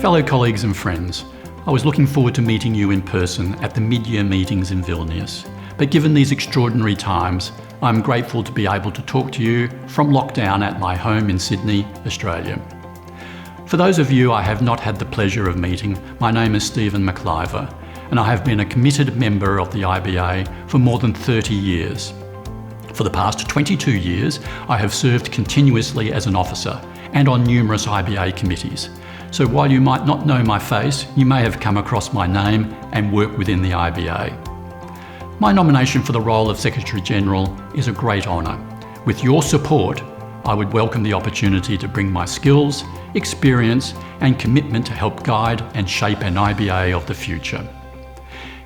Fellow colleagues and friends, I was looking forward to meeting you in person at the mid-year meetings in Vilnius. But given these extraordinary times, I'm grateful to be able to talk to you from lockdown at my home in Sydney, Australia. For those of you I have not had the pleasure of meeting, my name is Stephen Macliver, and I have been a committed member of the IBA for more than 30 years. For the past 22 years, I have served continuously as an officer and on numerous IBA committees. So while you might not know my face, you may have come across my name and work within the IBA. My nomination for the role of Secretary-General is a great honour. With your support, I would welcome the opportunity to bring my skills, experience and commitment to help guide and shape an IBA of the future.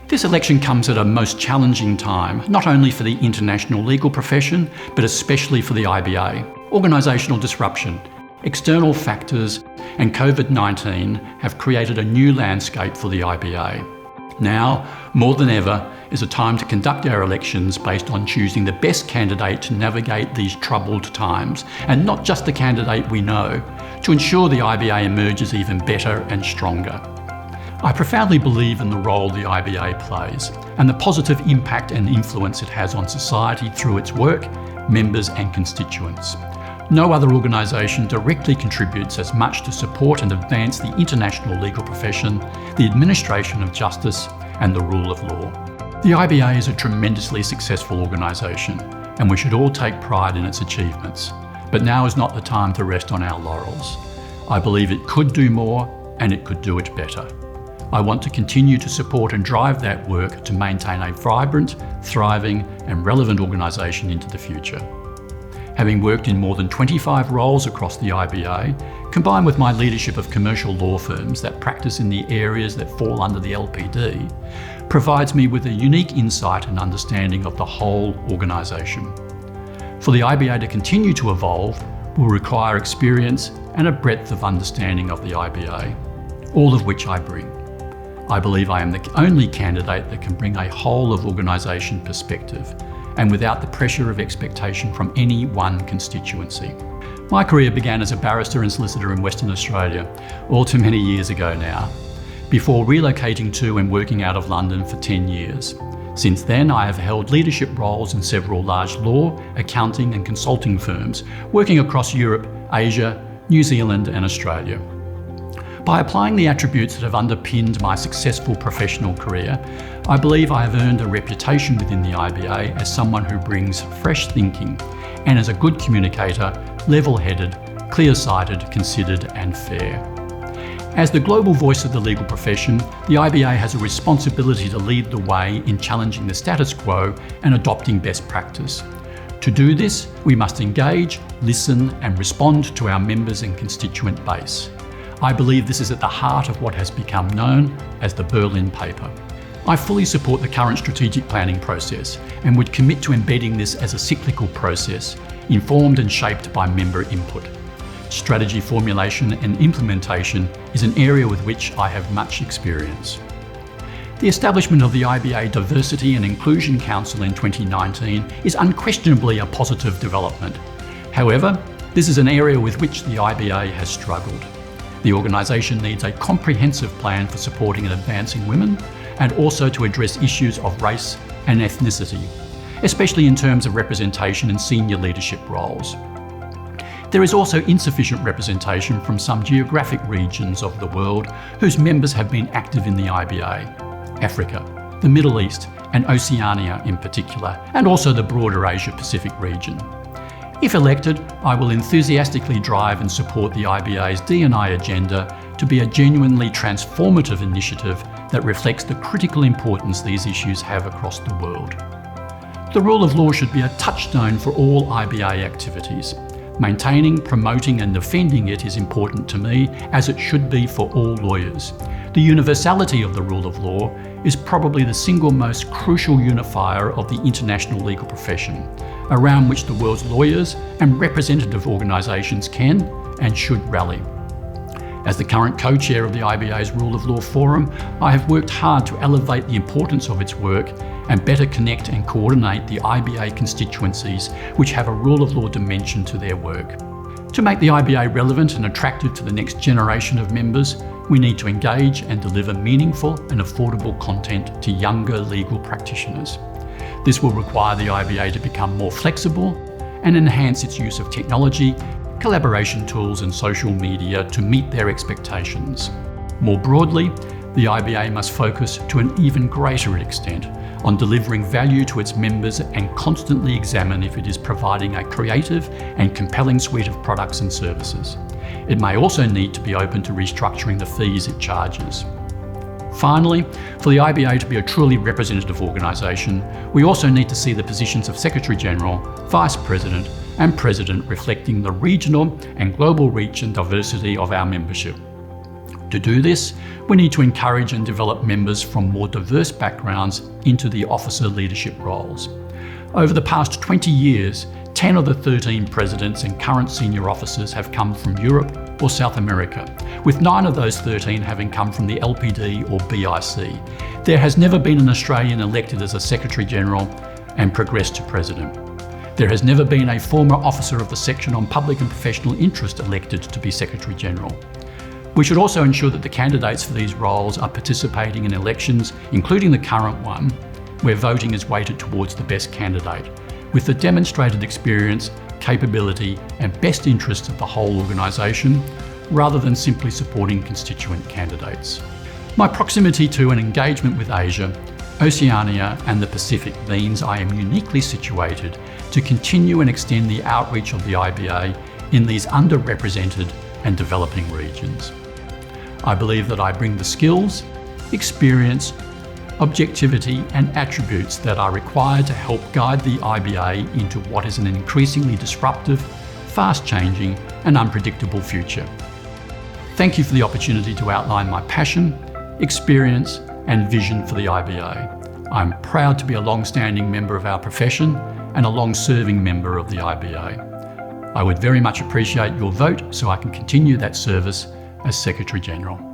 This election comes at a most challenging time, not only for the international legal profession, but especially for the IBA. Organisational disruption, external factors and COVID-19 have created a new landscape for the IBA. Now, more than ever, is a time to conduct our elections based on choosing the best candidate to navigate these troubled times, and not just the candidate we know, to ensure the IBA emerges even better and stronger. I profoundly believe in the role the IBA plays and the positive impact and influence it has on society through its work, members and constituents. No other organisation directly contributes as much to support and advance the international legal profession, the administration of justice and the rule of law. The IBA is a tremendously successful organisation and we should all take pride in its achievements. But now is not the time to rest on our laurels. I believe it could do more and it could do it better. I want to continue to support and drive that work to maintain a vibrant, thriving and relevant organisation into the future. Having worked in more than 25 roles across the IBA, combined with my leadership of commercial law firms that practice in the areas that fall under the LPD, provides me with a unique insight and understanding of the whole organisation. For the IBA to continue to evolve will require experience and a breadth of understanding of the IBA, all of which I bring. I believe I am the only candidate that can bring a whole of organisation perspective and without the pressure of expectation from any one constituency. My career began as a barrister and solicitor in Western Australia, all too many years ago now, before relocating to and working out of London for 10 years. Since then, I have held leadership roles in several large law, accounting and consulting firms, working across Europe, Asia, New Zealand and Australia. By applying the attributes that have underpinned my successful professional career, I believe I have earned a reputation within the IBA as someone who brings fresh thinking and as a good communicator, level-headed, clear-sighted, considered and fair. As the global voice of the legal profession, the IBA has a responsibility to lead the way in challenging the status quo and adopting best practice. To do this, we must engage, listen and respond to our members and constituent base. I believe this is at the heart of what has become known as the Berlin Paper. I fully support the current strategic planning process and would commit to embedding this as a cyclical process, informed and shaped by member input. Strategy formulation and implementation is an area with which I have much experience. The establishment of the IBA Diversity and Inclusion Council in 2019 is unquestionably a positive development. However, this is an area with which the IBA has struggled. The organisation needs a comprehensive plan for supporting and advancing women and also to address issues of race and ethnicity, especially in terms of representation in senior leadership roles. There is also insufficient representation from some geographic regions of the world whose members have been active in the IBA: Africa, the Middle East and Oceania in particular, and also the broader Asia-Pacific region. If elected, I will enthusiastically drive and support the IBA's D&I agenda to be a genuinely transformative initiative that reflects the critical importance these issues have across the world. The rule of law should be a touchstone for all IBA activities. Maintaining, promoting and defending it is important to me, as it should be for all lawyers. The universality of the rule of law is probably the single most crucial unifier of the international legal profession, around which the world's lawyers and representative organisations can and should rally. As the current co-chair of the IBA's Rule of Law Forum, I have worked hard to elevate the importance of its work and better connect and coordinate the IBA constituencies which have a rule of law dimension to their work. To make the IBA relevant and attractive to the next generation of members, we need to engage and deliver meaningful and affordable content to younger legal practitioners. This will require the IBA to become more flexible and enhance its use of technology, collaboration tools and social media to meet their expectations. More broadly, the IBA must focus to an even greater extent on delivering value to its members and constantly examine if it is providing a creative and compelling suite of products and services. It may also need to be open to restructuring the fees it charges. Finally, for the IBA to be a truly representative organisation, we also need to see the positions of Secretary-General, Vice President and President reflecting the regional and global reach and diversity of our membership. To do this, we need to encourage and develop members from more diverse backgrounds into the officer leadership roles. Over the past 20 years, 10 of the 13 presidents and current senior officers have come from Europe or South America, with 9 of those 13 having come from the LPD or BIC. There has never been an Australian elected as a Secretary-General and progressed to President. There has never been a former officer of the Section on Public and Professional Interest elected to be Secretary-General. We should also ensure that the candidates for these roles are participating in elections, including the current one, where voting is weighted towards the best candidate, with the demonstrated experience, capability and best interests of the whole organisation, rather than simply supporting constituent candidates. My proximity to and engagement with Asia, Oceania and the Pacific means I am uniquely situated to continue and extend the outreach of the IBA in these underrepresented and developing regions. I believe that I bring the skills, experience, objectivity and attributes that are required to help guide the IBA into what is an increasingly disruptive, fast-changing and unpredictable future. Thank you for the opportunity to outline my passion, experience and vision for the IBA. I'm proud to be a long-standing member of our profession and a long-serving member of the IBA. I would very much appreciate your vote so I can continue that service as Secretary-General.